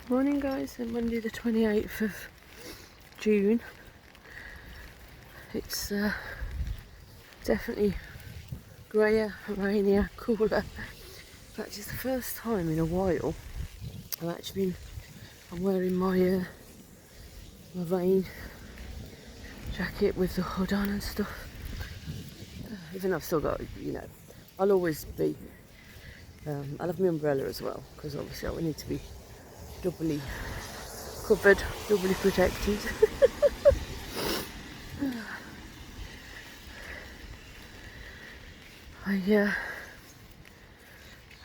Morning guys, on Monday the 28th of June. It's definitely greyer, rainier, cooler. In fact, it's the first time in a while I'm wearing my rain jacket with the hood on and stuff. Even though I've still got, I'll always be, I'll have my umbrella as well, because obviously I will need to be doubly covered, doubly protected.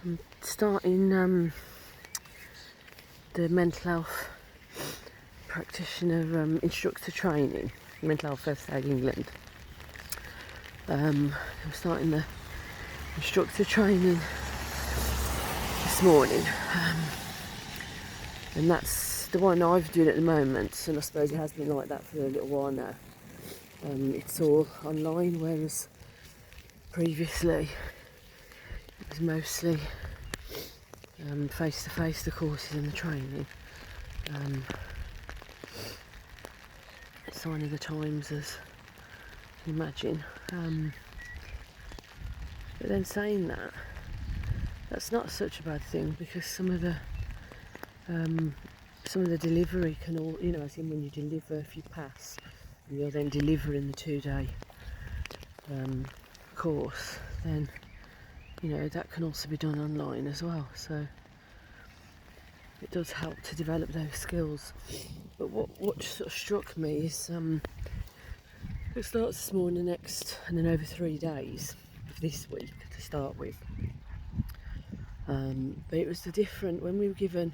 I'm starting the mental health practitioner instructor training, Mental Health First Aid England. I'm starting the instructor training this morning, and that's the one I've doing at the moment, and I suppose it has been like that for a little while now. It's all online, whereas previously it was mostly face-to-face, the courses and the training. Sign of the times, as you imagine. But then saying that, that's not such a bad thing, because some of the delivery can all, as in when you deliver, if you pass and you're then delivering the 2-day course, then that can also be done online as well. So it does help to develop those skills. But what sort of struck me is it starts this morning, next, and then over 3 days of this week to start with. But it was the different, when we were given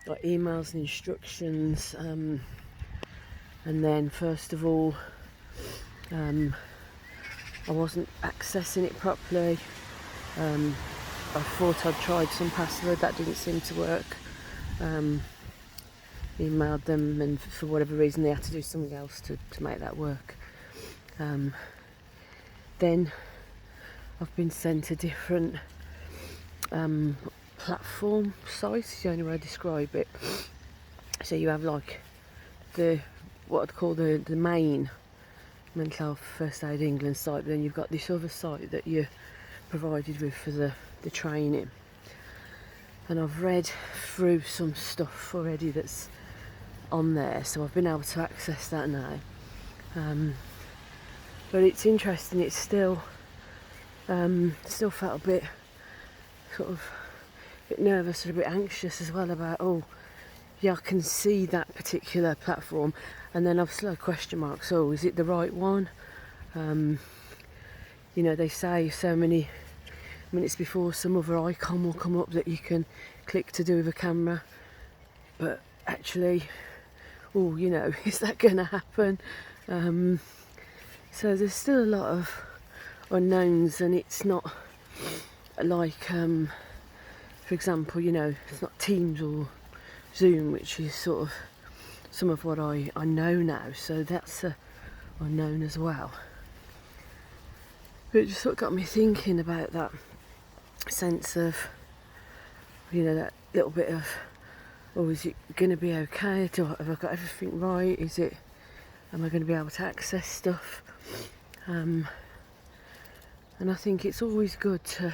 like emails and instructions, and then first of all I wasn't accessing it properly. I thought I'd tried some password, that didn't seem to work. Emailed them, and for whatever reason they had to do something else to make that work. Then I've been sent a different platform site, is the only way I describe it. So you have like what I'd call the main Mental Health First Aid England site, but then you've got this other site that you're provided with for the training. And I've read through some stuff already that's on there, so I've been able to access that now. But it's interesting, it's still felt a bit nervous and a bit anxious as well about, I can see that particular platform, and then I've still had question marks. Is it the right one? They say so many minutes before some other icon will come up that you can click to do with a camera, but actually, is that going to happen? So there's still a lot of unknowns, and it's not like, for example, it's not Teams or Zoom, which is sort of some of what I know now, so that's unknown as well. But it just sort of got me thinking about that sense of, that little bit of, is it going to be okay? Have I got everything right? Am I going to be able to access stuff? And I think it's always good to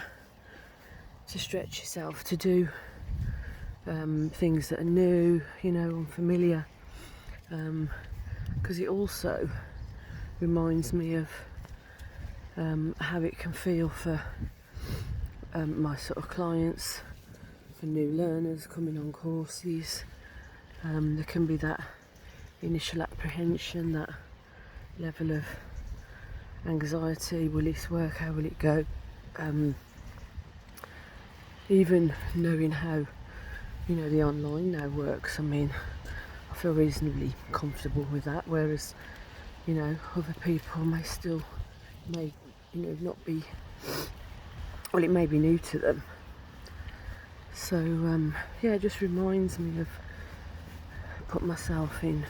stretch yourself, to do things that are new, unfamiliar, because it also reminds me of how it can feel for my sort of clients, for new learners coming on courses. There can be that initial apprehension, that level of anxiety. Will this work? How will it go? Even knowing how the online now works, I feel reasonably comfortable with that, whereas other people may not be, it may be new to them. So it just reminds me of putting myself in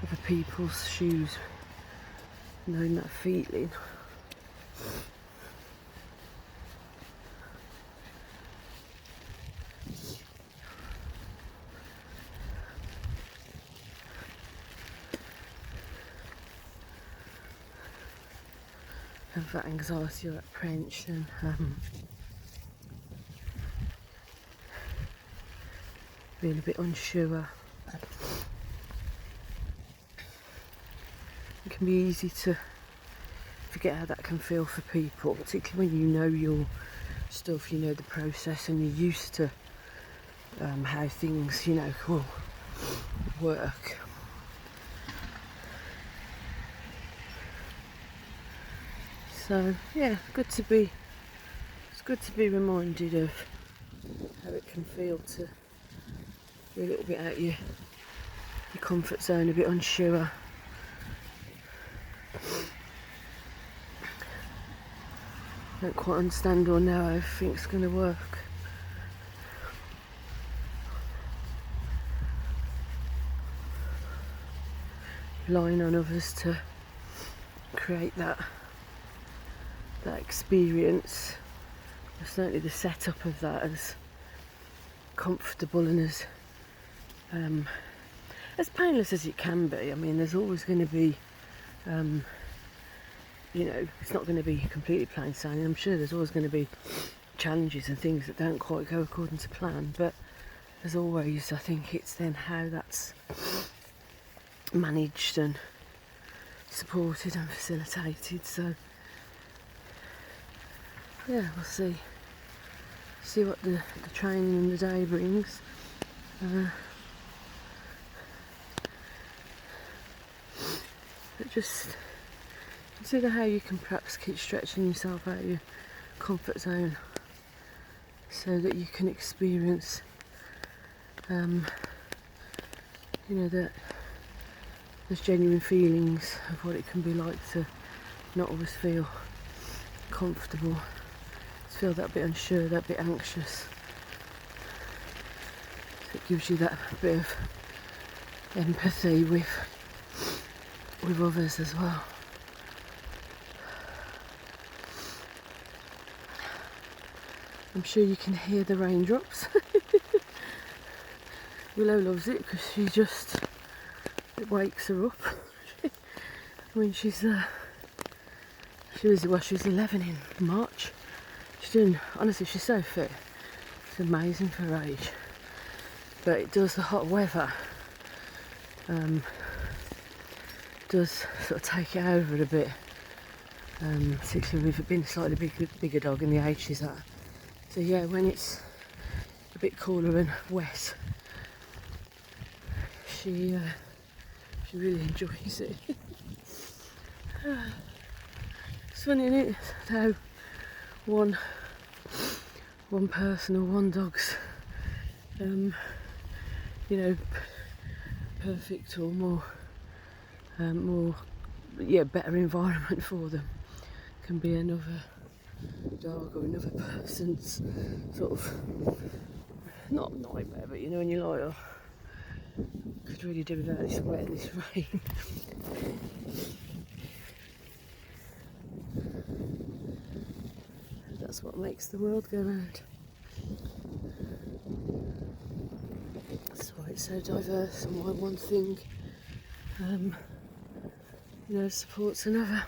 other people's shoes, knowing that feeling. have that anxiety or apprehension. Being a bit unsure. It can be easy to forget how that can feel for people, particularly when you know your stuff, you know the process, and you're used to how things, will work. So yeah, it's good to be reminded of how it can feel to be a little bit out your comfort zone, a bit unsure. Don't quite understand or know how everything's going to work. Relying on others to create that experience, certainly the setup of that, as comfortable and as painless as it can be. I mean, there's always going to be, it's not going to be completely plain sailing. I'm sure there's always going to be challenges and things that don't quite go according to plan, but as always, I think it's then how that's managed and supported and facilitated. So yeah, we'll see what the training and the day brings. But just consider how you can perhaps keep stretching yourself out of your comfort zone so that you can experience that there's genuine feelings of what it can be like to not always feel comfortable, to feel that bit unsure, that bit anxious. So it gives you that bit of empathy with others as well. I'm sure you can hear the raindrops. Willow loves it because it wakes her up. When she was 11 in March. Honestly, she's so fit. It's amazing for her age. But it does, the hot weather does sort of take it over a bit, particularly with it being a slightly bigger dog and the age she's at. So yeah, when it's a bit cooler and wet, she really enjoys it. It's funny, isn't it, how one person or one dog's perfect or more better environment for them can be another dog or another person's sort of not nightmare, but when you're like, oh, could really do without this wet and this rain. That's what makes the world go round. That's why it's so diverse and why one thing supports another.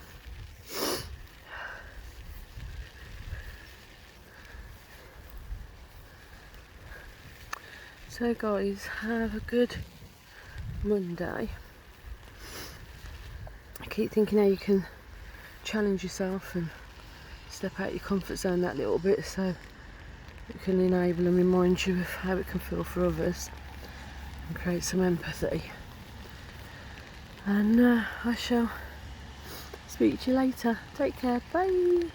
So guys, have a good Monday. I keep thinking how you can challenge yourself and step out your comfort zone that little bit, so it can enable and remind you of how it can feel for others and create some empathy. And I shall speak to you later. Take care. Bye.